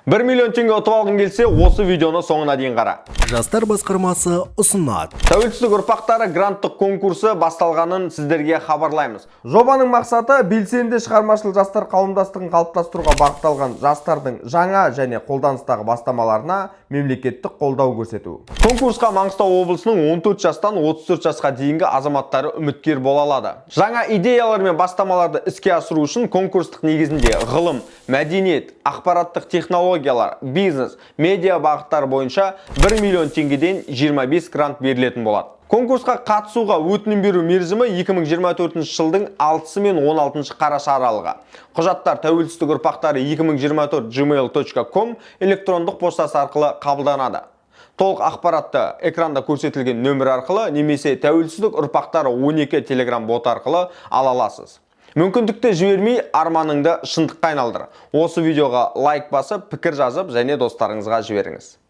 1 миллион теңге ұтып алғың келсе, осы видеоны соңына дейін қара. Жастар басқармасы ұсынады. Тәуелсіздік ұрпақтары гранттық конкурсы басталғанын сіздерге хабарлаймыз. Жобаның мақсаты белсенді шығармашыл жастар қауымдастығын қалыптастыруға бағытталған жастардың жаңа және қолданыстағы бастамаларына мемлекеттік қолдау көрсету. Конкурсқа Маңғыстау облысының 14 жастан 34 жасқа дейінгі азаматтары үміткер бола алады. Жаңа идеялар мен бастамаларды іске асыру үшін конкурстық негізінде ғылым, мәдениет, ақпараттық технологиялар, бизнес, медиа бағыттар бойынша 1 миллион теңгеден 25 грант берілетін болады. Конкурсқа қатысуға өтінім беру мерзімі 2024 жылдың 6 мен 16 қараша аралығы. Құжаттар тәуелсіздік ұрпақтары 2024@gmail.com электрондық поштасы арқылы қабылданады. Толық ақпаратты экранда көрсетілген нөмір арқылы немесе тәуелсіздік ұрпақтары 12 телеграм бот арқылы ала аласыз. Мүмкіндікті жібермей арманыңды шындыққа айналдыр. Осы видеоға лайк басып, пікір жазып және достарыңызға жіберіңіз.